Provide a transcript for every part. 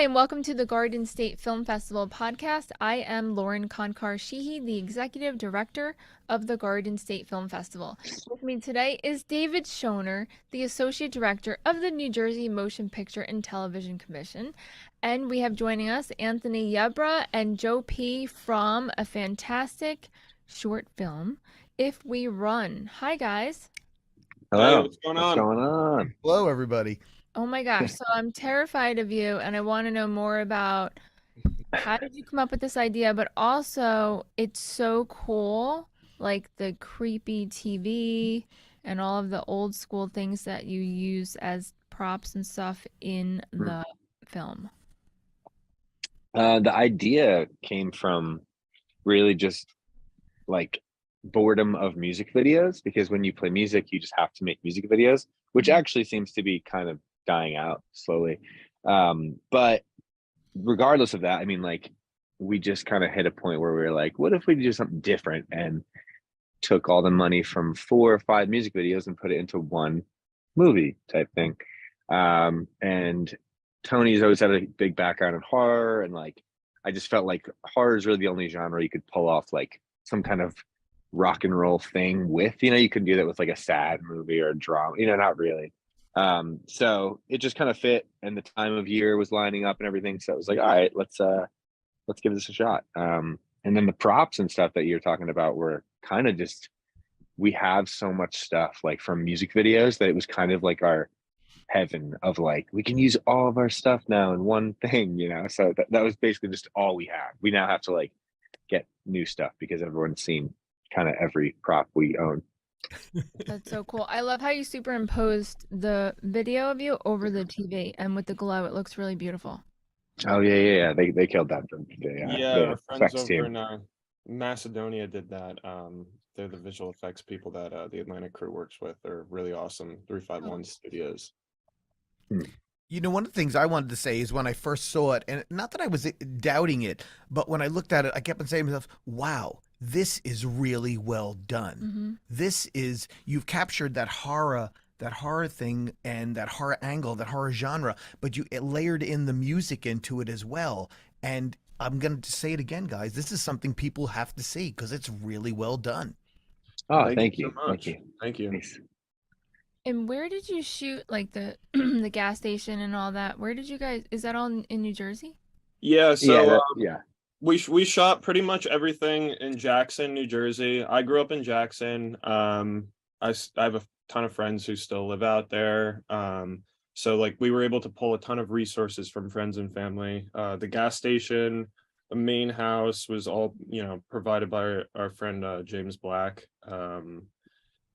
and welcome to the Garden State Film Festival podcast. I am Lauren Konkar-Sheehy, the Executive Director of the Garden State Film Festival. With me today is David Schoner, the Associate Director of the New Jersey Motion Picture and Television Commission. And we have joining us Anthony Yebra and Joe P. from a fantastic short film, If We Run. Hi, guys. Hello. Hey, what's going on? Hello, everybody. Oh my gosh, so I'm terrified of you, and I want to know more about how did you come up with this idea, but also it's so cool, like the creepy TV and all of the old school things that you use as props and stuff in the film. The idea came from really just like boredom of music videos, because when you play music, you just have to make music videos, which actually seems to be kind of dying out slowly. But regardless of that, I mean, like, we just kind of hit a point where we were like, what if we do something different, and took all the money from 4 or 5 music videos and put it into one movie type thing. And Tony's always had a big background in horror, and like, I just felt like horror is really the only genre you could pull off like some kind of rock and roll thing with, you could do that with like a sad movie or a drama, not really. So it just kind of fit, and the time of year was lining up and everything, so it was like, all right, let's give this a shot. And then the props and stuff that you're talking about were kind of just, we have so much stuff like from music videos that it was kind of like our heaven of like, we can use all of our stuff now in one thing, so that was basically just all we have. We now have to like get new stuff because everyone's seen kind of every prop we own. That's so cool. I love how you superimposed the video of you over the TV, and with the glow, it looks really beautiful. Oh yeah. They killed that from Our friends over team. in Macedonia did that. They're the visual effects people that the Atlantic crew works with. They're really awesome. 351 Studios. One of the things I wanted to say is when I first saw it, and not that I was doubting it, but when I looked at it, I kept on saying to myself, wow, this is really well done. You've captured that horror thing and that horror angle, that horror genre, but you layered in the music into it as well. And I'm going to say it again, guys, this is something people have to see because it's really well done. Oh, thank you. So much. Thank you. Nice. And where did you shoot, like the the gas station and all that? Where did you guys? Is that all in New Jersey? Yeah. So yeah. We shot pretty much everything in Jackson, New Jersey. I grew up in Jackson. I have a ton of friends who still live out there. So like we were able to pull a ton of resources from friends and family. The gas station, the main house was all provided by our friend James Black.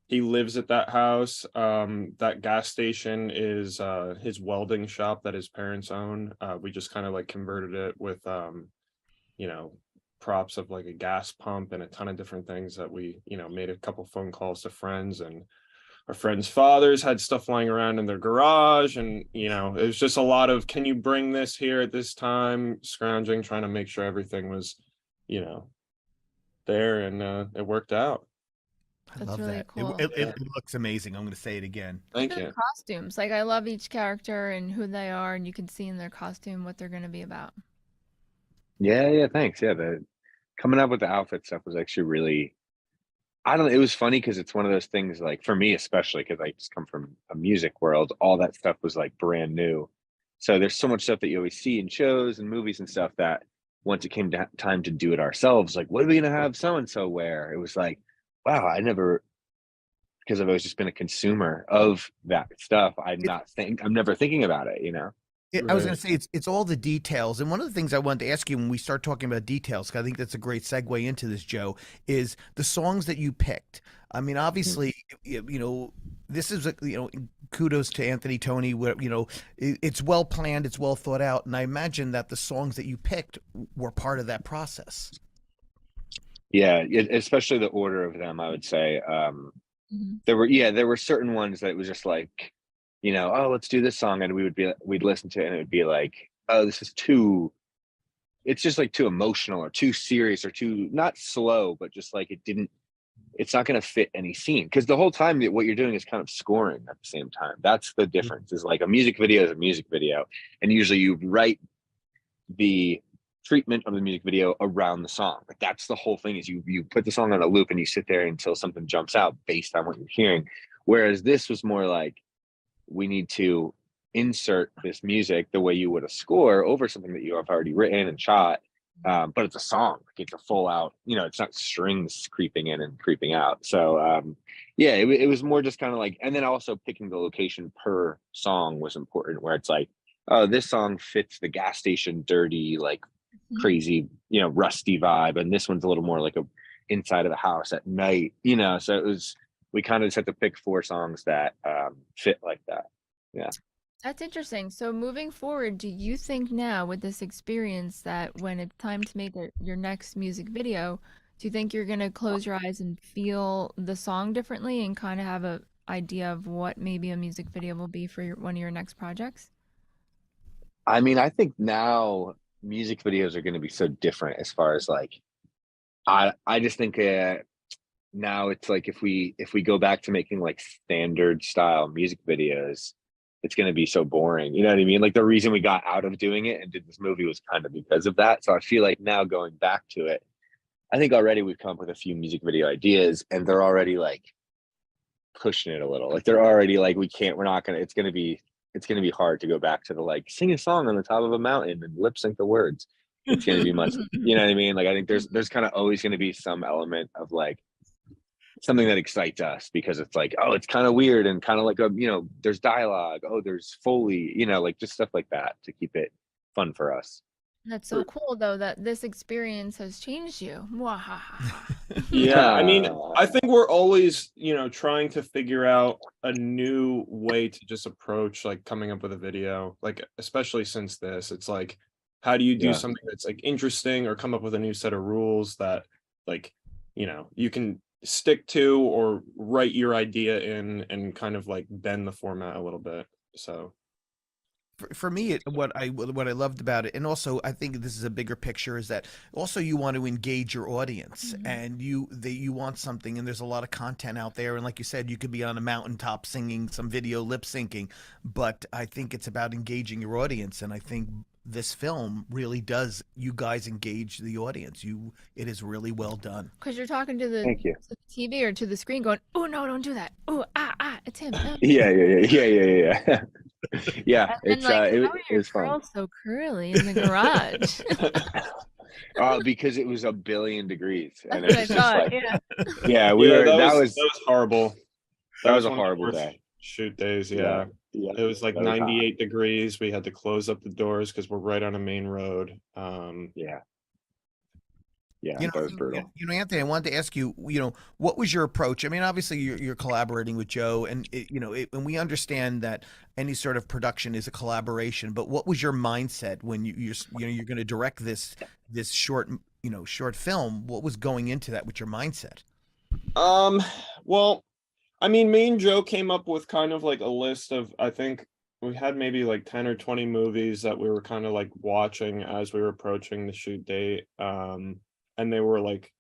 He lives at that house. That gas station is his welding shop that his parents own. We just kind of like converted it with props of like a gas pump and a ton of different things that we made a couple phone calls to friends, and our friends' fathers had stuff lying around in their garage, and it was just a lot of, can you bring this here at this time, scrounging, trying to make sure everything was there, and it worked out. I That's love really that. cool. It looks amazing. I'm going to say it again. Thank Even you. the costumes, like I love each character and who they are, and you can see in their costume what they're going to be about. Yeah, thanks. Yeah, the coming up with the outfit stuff was actually really, I don't know, it was funny because it's one of those things, like for me especially, because I just come from a music world, all that stuff was like brand new. So there's so much stuff that you always see in shows and movies and stuff that once it came to time to do it ourselves, like, what are we gonna have so and so wear? It was like, wow, because I've always just been a consumer of that stuff, I'm never thinking about it. I was going to say it's all the details, and one of the things I wanted to ask you when we start talking about details, because I think that's a great segue into this, Joe, is the songs that you picked. I mean, obviously, this is kudos to Anthony, Tony. Where it's well planned, it's well thought out, and I imagine that the songs that you picked were part of that process. Yeah, especially the order of them, I would say. There were certain ones that was just like, oh, let's do this song, and we'd listen to it, and it would be like, oh, it's just like too emotional or too serious or too not slow, but just like it's not going to fit any scene, because the whole time what you're doing is kind of scoring at the same time. That's the difference. Is like a music video is a music video, and usually you write the treatment of the music video around the song. Like that's the whole thing, is you put the song on a loop and you sit there until something jumps out based on what you're hearing. Whereas this was more like, we need to insert this music the way you would a score over something that you have already written and shot. But it's a song, it's a full out, it's not strings creeping in and creeping out. So yeah, it was more just kind of like, and then also picking the location per song was important, where it's like, oh, this song fits the gas station dirty, like crazy, rusty vibe, and this one's a little more like a inside of the house at night, so it was, we kind of just had to pick 4 songs that fit like that. Yeah. That's interesting. So moving forward, do you think now with this experience that when it's time to make your next music video, do you think you're going to close your eyes and feel the song differently and kind of have a idea of what maybe a music video will be for one of your next projects? I mean, I think now music videos are going to be so different, as far as like, I just think now it's like, if we go back to making like standard style music videos, it's going to be so boring. You know what I mean? Like the reason we got out of doing it and did this movie was kind of because of that. So I feel like now going back to it, I think already we've come up with a few music video ideas, and they're already like pushing it a little. Like they're already like, we're not gonna, it's gonna be hard to go back to the like, sing a song on the top of a mountain and lip sync the words. It's gonna be much, you know what I mean? Like I think there's kind of always gonna be some element of like something that excites us, because it's like, oh, it's kind of weird and kind of like there's dialogue, oh, there's Foley, like just stuff like that to keep it fun for us. That's so cool, though, that this experience has changed you. Mwahaha. Yeah, I mean, I think we're always, trying to figure out a new way to just approach like coming up with a video, like especially since this, it's like, how do you do something that's like interesting, or come up with a new set of rules that like, you can stick to, or write your idea in and kind of like bend the format a little bit. So for me, what I loved about it, and also I think this is a bigger picture, is that also you want to engage your audience, and you want something, and there's a lot of content out there, and like you said, you could be on a mountaintop singing some video lip syncing, but I think it's about engaging your audience, and I think this film really does, you guys engage the audience. It is really well done. Because you're talking to the TV or to the screen going, oh, no, don't do that. Oh, it's him. Yeah. Yeah, and then, like, how are your curls so curly in the garage? Because it was 1,000,000,000 degrees, and That's it was what I just thought, like, yeah, that was horrible. That was a horrible day. Shoot days, yeah. It was like 98 degrees. We had to close up the doors because we're right on a main road. Yeah, that was brutal. Anthony, I wanted to ask you, what was your approach? I mean, obviously you're collaborating with Joe, and and we understand that any sort of production is a collaboration. But what was your mindset when you're going to direct this short film? What was going into that with your mindset? Well, I mean, me and Joe came up with kind of like a list of, I think we had maybe like 10 or 20 movies that we were kind of like watching as we were approaching the shoot date. And they were like,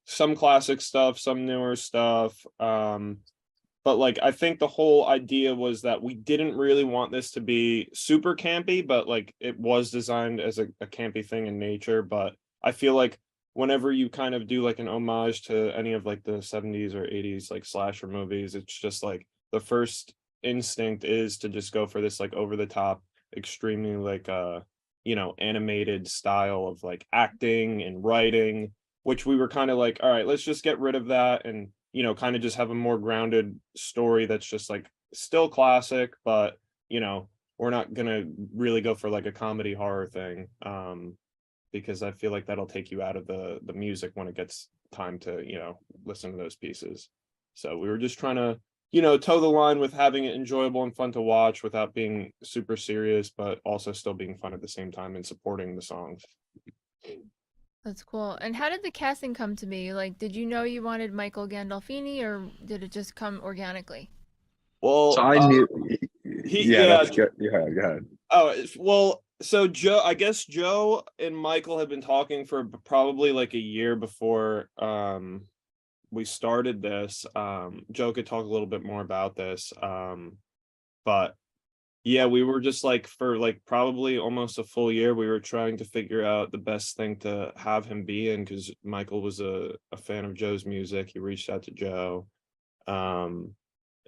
some classic stuff, some newer stuff. But like, I think the whole idea was that we didn't really want this to be super campy, but like it was designed as a campy thing in nature. But I feel like whenever you kind of do like an homage to any of like the 70s or 80s like slasher movies, it's just like the first instinct is to just go for this like over the top, extremely like animated style of like acting and writing, which we were kind of like, all right, let's just get rid of that and kind of just have a more grounded story that's just like still classic, but we're not gonna really go for like a comedy horror thing, because I feel like that'll take you out of the music when it gets time to listen to those pieces. So we were just trying to toe the line with having it enjoyable and fun to watch without being super serious, but also still being fun at the same time and supporting the songs. That's cool. And how did the casting come to be? Like, did you know you wanted Michael Gandolfini, or did it just come organically? Well, so I knew. That's good. Yeah, go ahead. Oh, well, so I guess Joe and Michael had been talking for probably like a year before we started this. Joe could talk a little bit more about this, but Yeah, we were just like for like probably almost a full year, we were trying to figure out the best thing to have him be in because Michael was a fan of Joe's music. He reached out to Joe. Um,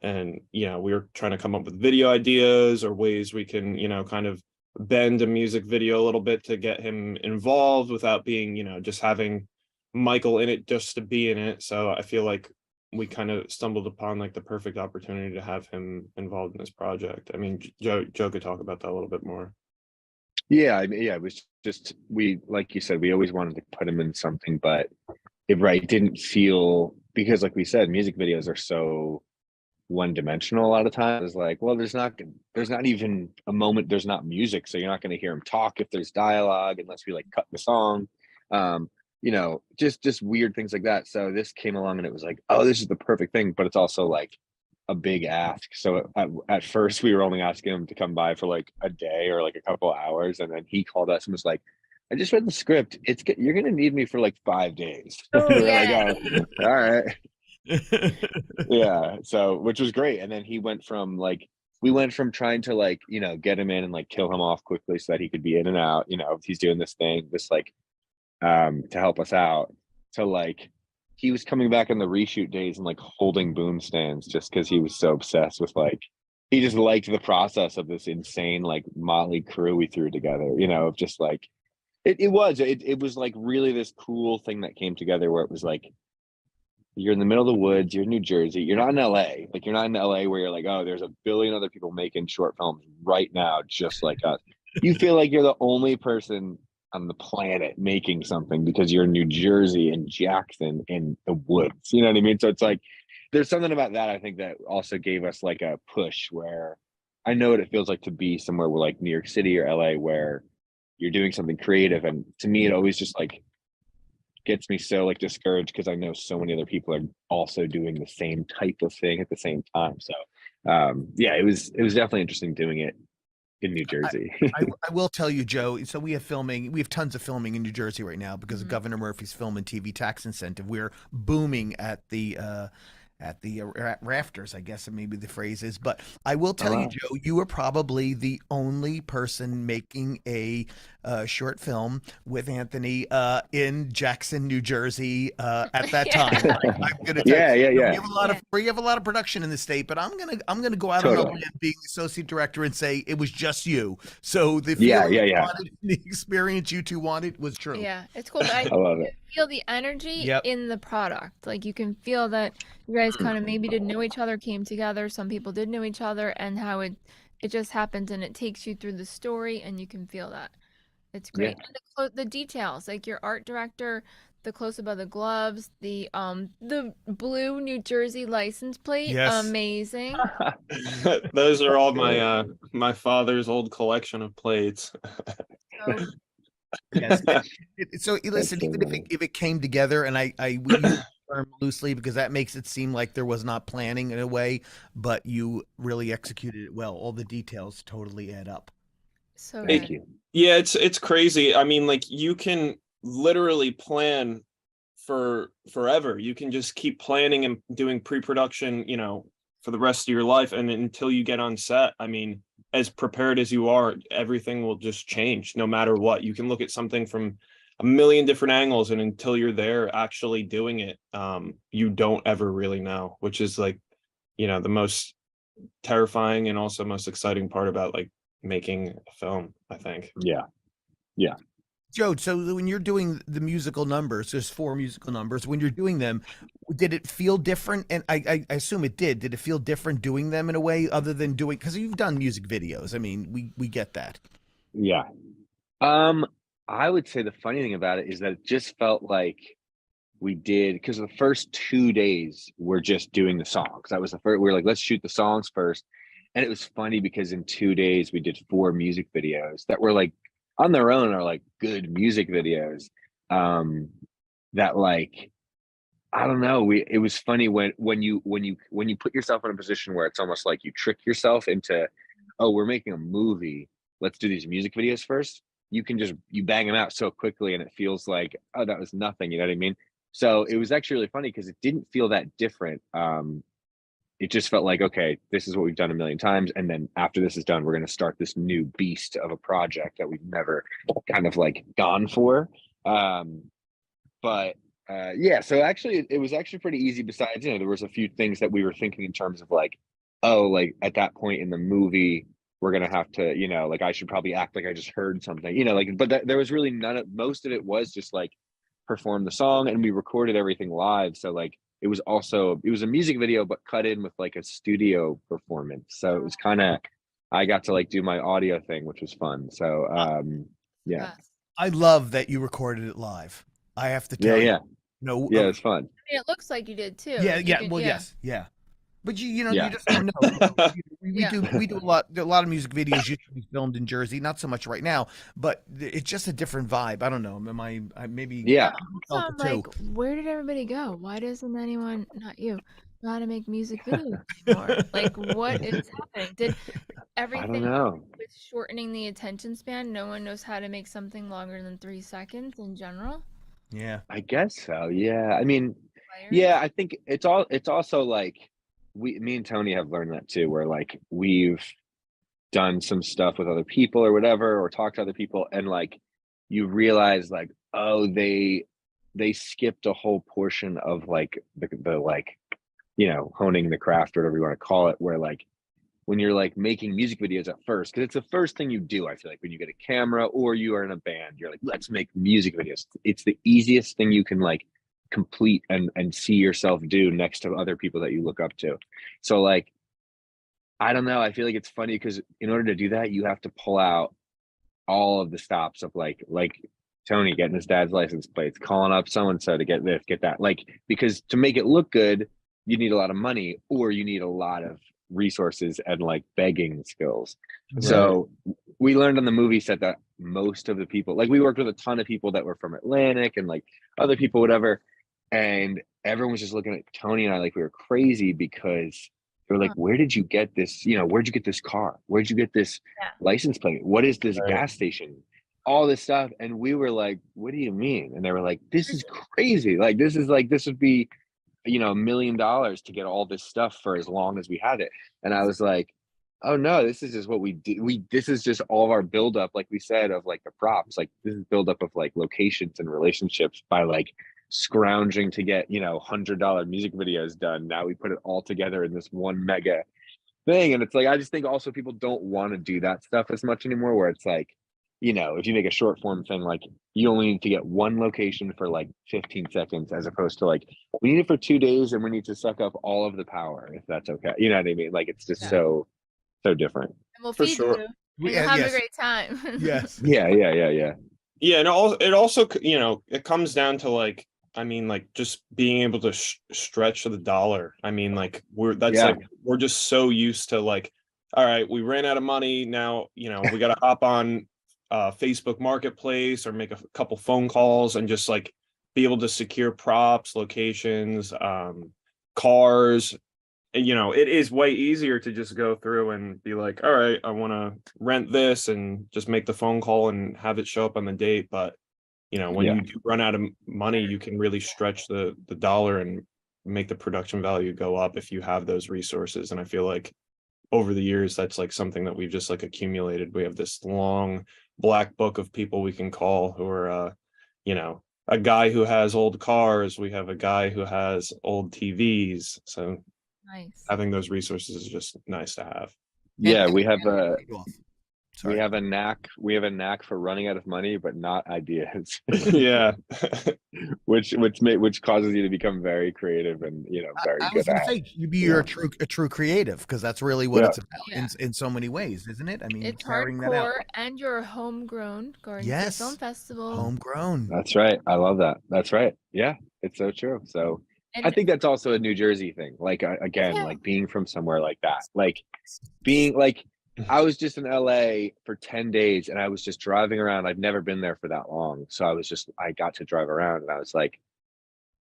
and we were trying to come up with video ideas or ways we can, kind of bend a music video a little bit to get him involved without being, just having Michael in it just to be in it. So I feel like we kind of stumbled upon like the perfect opportunity to have him involved in this project. I mean, Joe could talk about that a little bit more. Yeah, I mean, yeah, it was just we, like you said, we always wanted to put him in something, but it right didn't feel, because like we said, music videos are so one dimensional a lot of times. Like, well, there's not even a moment, there's not music, so you're not going to hear him talk if there's dialogue unless we like cut the song. Just weird things like that. So this came along and it was like, oh, this is the perfect thing, but it's also like a big ask. So at first we were only asking him to come by for like a day or like a couple hours, and then he called us and was like, I just read the script, you're gonna need me for like 5 days. We were like, Yeah. oh, all right. Yeah, so which was great. And then we went from trying to like get him in and like kill him off quickly so that he could be in and out, if he's doing this thing, this like to help us out, to like he was coming back in the reshoot days and like holding boom stands just because he was so obsessed with like, he just liked the process of this insane like motley crew we threw together, of just like it was like really this cool thing that came together where it was like, you're in the middle of the woods, you're in New Jersey, you're not in LA. Like, you're not in LA where you're like, oh, there's a billion other people making short films right now just like us. You feel like you're the only person on the planet making something because you're in New Jersey and Jackson in the woods. You know what I mean? So it's like there's something about that I think that also gave us like a push, where I know what it feels like to be somewhere where like New York City or LA where you're doing something creative. And to me, it always just like gets me so like discouraged because I know so many other people are also doing the same type of thing at the same time. So yeah, it was definitely interesting doing it in New Jersey. I will tell you, Joe. So we have tons of filming in New Jersey right now because of Governor Murphy's film and TV tax incentive. We're booming at the rafters, I guess maybe the phrase is. But I will tell you, Joe, you were probably the only person making a short film with Anthony in Jackson, New Jersey at that Yeah. time. I'm gonna tell Yeah, yeah, you, yeah. we have a lot of production in the state, but I'm gonna go out on a Totally. limb being associate director and say it was just you. So the Yeah, feeling yeah, you yeah. wanted, the experience you two wanted was true. Yeah, it's cool. But I I love it. feel the energy Yep. in the product. Like you can feel that you guys kind of maybe didn't know each other, came together. Some people did know each other, and how it just happens, and it takes you through the story, and you can feel that. It's Yeah. great. And the details, like your art director, the close up of the gloves, the blue New Jersey license plate, Yes. amazing. Those are all my father's old collection of plates. So Yes. So listen, so even if it came together, and we use the term loosely because that makes it seem like there was not planning in a way, but you really executed it well. All the details totally add up. so It- Thank you. yeah, it's crazy. I mean, like you can literally plan for forever. You can just keep planning and doing pre-production, for the rest of your life, and until you get on set, I mean, as prepared as you are, everything will just change no matter what. You can look at something from a million different angles, and until you're there actually doing it, you don't ever really know, which is like, the most terrifying and also most exciting part about like making a film, I think. Yeah. Yeah. Joe, so when you're doing the musical numbers, there's 4 musical numbers. When you're doing them, did it feel different? And I assume it did. Did it feel different doing them in a way other than doing, because you've done music videos? I mean, we get that. Yeah. I would say the funny thing about it is that it just felt like we did, because the first 2 days we're just doing the songs. That was the first, we were like, let's shoot the songs first. And it was funny because in 2 days we did 4 music videos that were like on their own are like good music videos. That like, I don't know. It was funny when you put yourself in a position where it's almost like you trick yourself into, oh, we're making a movie. Let's do these music videos first. You bang them out so quickly, and it feels like, oh, that was nothing. You know what I mean? So it was actually really funny because it didn't feel that different. it just felt like, okay, this is what we've done a million times. And then after this is done, we're going to start this new beast of a project that we've never kind of like gone for. But yeah, so actually it was actually pretty easy. Besides, there was a few things that we were thinking in terms of like, oh, like at that point in the movie, we're going to have to, like I should probably act like I just heard something, like, but there was really most of it was just like perform the song, and we recorded everything live. So like, it was a music video, but cut in with like a studio performance. So it was kind of, I got to like do my audio thing, which was fun. So, yeah. I love that you recorded it live. I have to tell you. Yeah. No. Yeah, it's fun. I mean, it looks like you did too. Yeah. You can, Well, yes. Yeah. But you Yeah. just don't know. We Yeah. do a lot of music videos used to be filmed in Jersey, not so much right now, but it's just a different vibe. I don't know. I maybe Yeah. So I'm like, where did everybody go? Why doesn't anyone, not you, know how to make music videos anymore? Like, what is happening? Did I everything don't know. with shortening the attention span, no one knows how to make something longer than 3 seconds in general? Yeah. I guess so. Yeah. I mean, Players? yeah, I think it's also like me and Tony have learned that too, where like we've done some stuff with other people or whatever, or talked to other people, and like you realize like, oh, they skipped a whole portion of like the like, honing the craft or whatever you want to call it, where like when you're like making music videos at first, because it's the first thing you do, I feel like when you get a camera or you are in a band, you're like, let's make music videos. It's the easiest thing you can like complete and see yourself do next to other people that you look up to. So like, I don't know, I feel like it's funny because in order to do that, you have to pull out all of the stops of like Tony getting his dad's license plates, calling up so and so to get this, get that, like, because to make it look good, you need a lot of money, or you need a lot of resources and like begging skills. Right. So we learned on the movie set that most of the people, like we worked with a ton of people that were from Atlantic and like other people, whatever, and everyone was just looking at Tony and I like we were crazy, because they were like, where did you get this? Where'd you get this car? Where'd you get this license plate? What is this gas station? All this stuff. And we were like, what do you mean? And they were like, this is crazy. Like, this would be, $1 million to get all this stuff for as long as we had it. And I was like, oh no, this is just what we do. This is just all of our buildup, like we said, of like the props. Like this is buildup of like locations and relationships by like scrounging to get $100 music videos done. Now we put it all together in this one mega thing. And it's like, I just think also people don't want to do that stuff as much anymore, where it's like, if you make a short form thing, like you only need to get one location for like 15 seconds, as opposed to like, we need it for 2 days and we need to suck up all of the power, if that's okay. You know what I mean? Like, it's just so different. And we'll For feed sure. you. And you'll have a great time. Yes. Yeah. Yeah, and it also it comes down to like, I mean, like just being able to stretch the dollar. I mean, like like we're just so used to like, all right, we ran out of money. Now, we got to hop on Facebook Marketplace or make a couple phone calls and just like be able to secure props, locations, cars. It is way easier to just go through and be like, all right, I want to rent this, and just make the phone call and have it show up on the date. But when you do run out of money, you can really stretch the dollar and make the production value go up if you have those resources. And I feel like over the years, that's like something that we've just like accumulated. We have this long black book of people we can call who are, a guy who has old cars. We have a guy who has old TVs. So Nice. having those resources is just nice to have. Yeah, we have a Sorry. we have a knack for running out of money, but not ideas. Yeah. which causes you to become very creative and very I good was gonna at. say you're a true creative, because that's really what it's about in so many ways, isn't it? I mean, It's carrying that out. hardcore, and you're a homegrown Garden State Yes. Film Festival. Homegrown. That's right. I love that. That's right. Yeah, it's so true. So I And think that's also a New Jersey thing. Like again, like being from somewhere like that, like being like, I was just in LA for 10 days and I was just driving around. I've never been there for that long. So I got to drive around and I was like,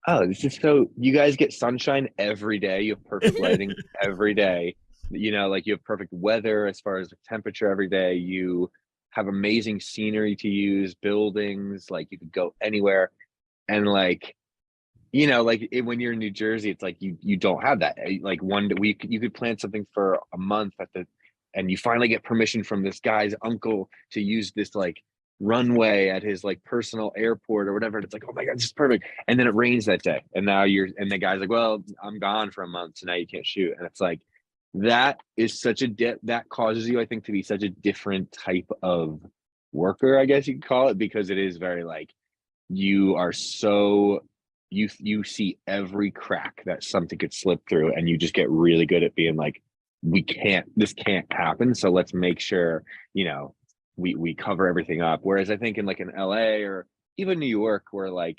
oh, this is so, you guys get sunshine every day. You have perfect lighting every day. Like you have perfect weather as far as the temperature every day. You have amazing scenery to use, buildings, like you could go anywhere. And like, you know, like when you're in New Jersey, it's like you don't have that. Like one week you could plan something for a month and you finally get permission from this guy's uncle to use this like runway at his like personal airport or whatever. And it's like, oh my God, this is perfect. And then it rains that day, and now and the guy's like, well, I'm gone for a month, so now you can't shoot. And it's like that is such that causes you, I think, to be such a different type of worker, I guess you could call it, because it is very like you are so you see every crack that something could slip through, and you just get really good at being like, this can't happen, so let's make sure, you know, we cover everything up. Whereas I think in like in LA or even New York, where like,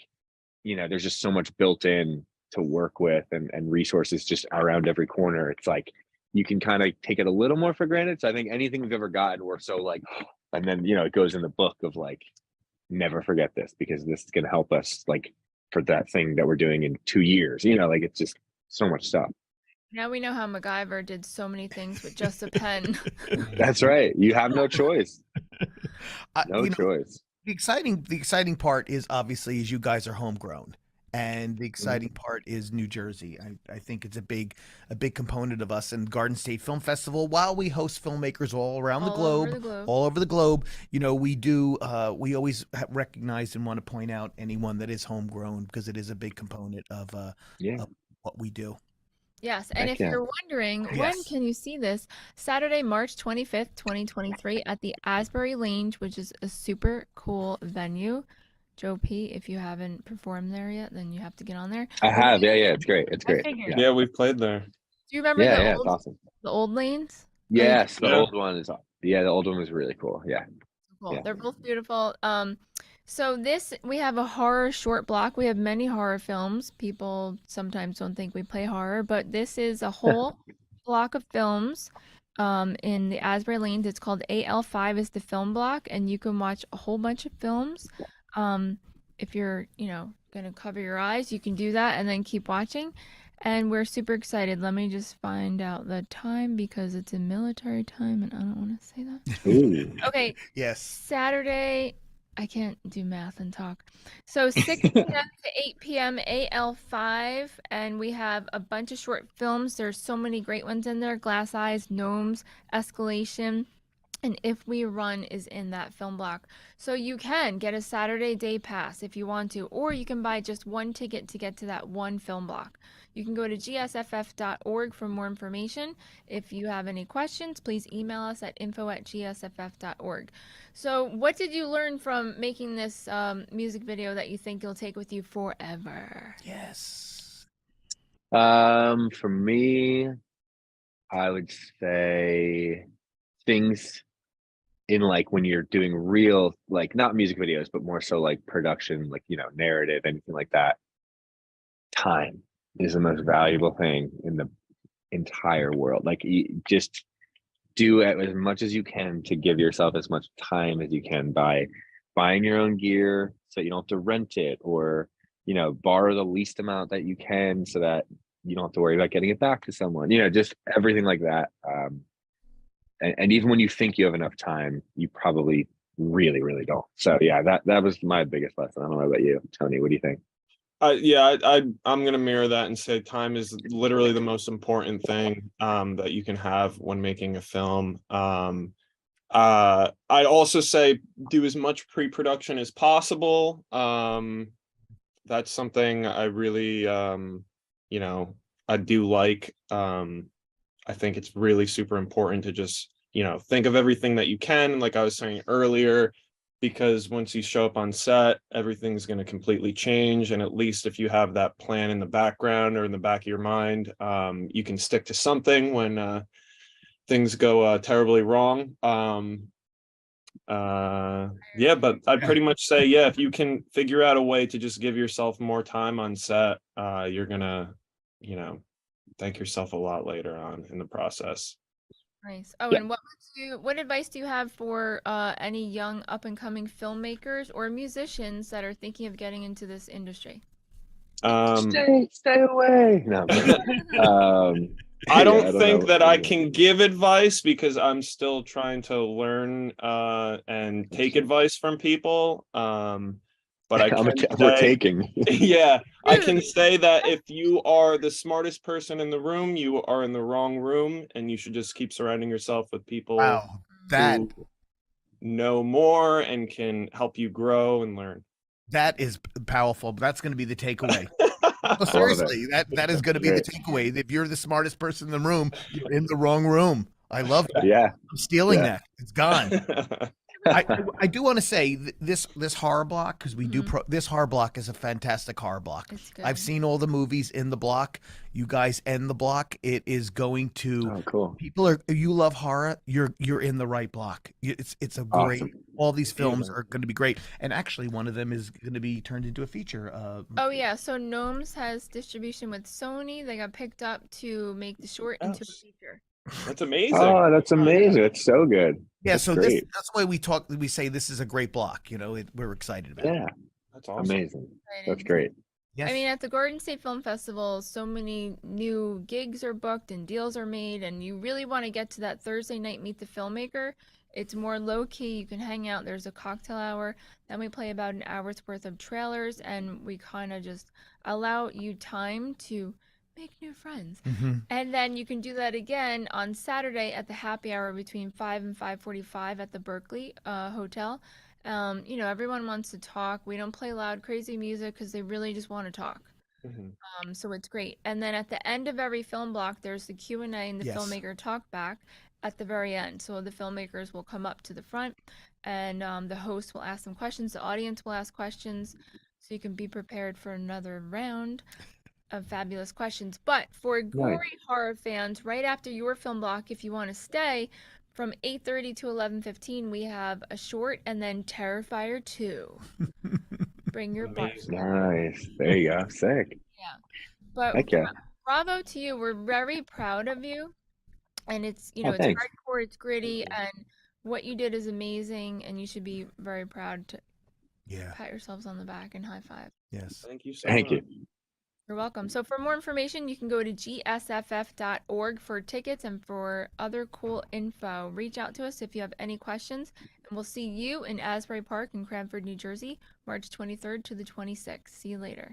you know, there's just so much built in to work with and resources just around every corner, it's like you can kind of take it a little more for granted. So I think anything we've ever gotten, we're so like, and then, you know, it goes in the book of like, never forget this, because this is going to help us like for that thing that we're doing in 2 years, you know, like it's just so much stuff. Now we know how MacGyver did so many things with just a pen. That's right. You have no choice. No choice. The exciting part is obviously is you guys are homegrown, and the exciting part is New Jersey. I think it's a big component of us. And Garden State Film Festival, while we host filmmakers all around the globe, all over the globe, you know, we do we always recognize and want to point out anyone that is homegrown, because it is a big component of what we do. Yes, and if you're wondering, when can you see this? Saturday, March 25th, 2023 at the Asbury Lane, which is a super cool venue. Joe P, if you haven't performed there yet, then you have to get on there. I have, yeah, it's great. It's great. Yeah, we've played there. Do you remember it's awesome. The old lanes? Yes, the old one is the old one was really cool. Yeah. Cool. Yeah. They're both beautiful. So we have a horror short block. We have many horror films. People sometimes don't think we play horror, but this is a whole block of films in the Asbury Lanes. It's called AL5 is the film block, and you can watch a whole bunch of films. If you're, you know, going to cover your eyes, you can do that and then keep watching. And we're super excited. Let me just find out the time, because it's in military time and I don't want to say that. Ooh. Okay. Yes. Saturday, I can't do math and talk. So 6 p.m. to 8 p.m. AL5, and we have a bunch of short films. There's so many great ones in there. Glass Eyes, Gnomes, Escalation, and If We Run is in that film block. So you can get a Saturday day pass if you want to, or you can buy just one ticket to get to that one film block. You can go to gsff.org for more information. If you have any questions, please email us at info@gsff.org. So what did you learn from making this music video that you think you'll take with you forever? Yes. For me, I would say things in like when you're doing real, like not music videos, but more so like production, like, you know, narrative, anything like that. Time is the most valuable thing in the entire world. Like, you just do it as much as you can to give yourself as much time as you can by buying your own gear so you don't have to rent it, or, you know, borrow the least amount that you can so that you don't have to worry about getting it back to someone, you know, just everything like that. And even when you think you have enough time, you probably really, really don't. So yeah, that was my biggest lesson. I don't know about you, Tony. What do you think? I'm gonna mirror that and say time is literally the most important thing that you can have when making a film. I'd also say do as much pre-production as possible. That's something I really you know, I do like. I think it's really super important to just, you know, think of everything that you can, like I was saying earlier, because once you show up on set, everything's going to completely change. And at least if you have that plan in the background or in the back of your mind, you can stick to something when things go terribly wrong. Yeah, but I'd pretty much say, yeah, if you can figure out a way to just give yourself more time on set, you're gonna, you know, thank yourself a lot later on in the process. Nice. Oh, and what advice do you have for any young up and coming filmmakers or musicians that are thinking of getting into this industry? Stay away. No, I don't think that I can give advice, because I'm still trying to learn and take advice from people. but I can we're say, taking. yeah, I Dude. can say that if you are the smartest person in the room, you are in the wrong room, and you should just keep surrounding yourself with people Wow, that who know more and can help you grow and learn. that is powerful. That's going to be the takeaway. No, Love it. seriously, that is going to be the Great. takeaway. If you're the smartest person in the room, you're in the wrong room. I love that. Yeah. I'm stealing Yeah. that. It's gone. I do want to say this horror block, because we do this horror block is a fantastic horror block. It's good. I've seen all the movies in the block. You guys end the block. It is going to Oh, cool. people are you love horror. You're in the right block. It's a great. Awesome. All these films are going to be great, and actually one of them is going to be turned into a feature. Oh yeah, so Gnomes has distribution with Sony. They got picked up to make the short into a feature. That's amazing. Oh, that's amazing. It's so good. Yeah, That's so great. that's why we say this is a great block. You know, we're excited about it. Yeah. That's awesome. Amazing. That's great. Yes. I mean, at the Garden State Film Festival, so many new gigs are booked and deals are made, and you really want to get to that Thursday night Meet the Filmmaker. It's more low key. You can hang out. There's a cocktail hour. Then we play about an hour's worth of trailers, and we kind of just allow you time to make new friends. And then you can do that again on Saturday at the happy hour between 5 and 5:45 at the Berkeley Hotel. You know, everyone wants to talk. We don't play loud, crazy music because they really just want to talk. So it's great. And then at the end of every film block, there's the Q&A and the Yes. filmmaker talk back at the very end. So the filmmakers will come up to the front, and the host will ask them questions. The audience will ask questions, so you can be prepared for another round of fabulous questions. But for gory horror fans, right after your film block, if you want to stay, from 8:30 to 11:15, we have a short and then Terrifier 2. Bring your butts. Nice. There you go. Sick. Yeah. But Heck yeah. bravo to you. We're very proud of you. And it's, you know, Oh, it's thanks. hardcore, it's gritty, and what you did is amazing, and you should be very proud to pat yourselves on the back and high five. Yes. Thank you so Thank much. you. You're welcome. So for more information, you can go to gsff.org for tickets and for other cool info. Reach out to us if you have any questions, and we'll see you in Asbury Park in Cranford, New Jersey, March 23rd to the 26th. See you later.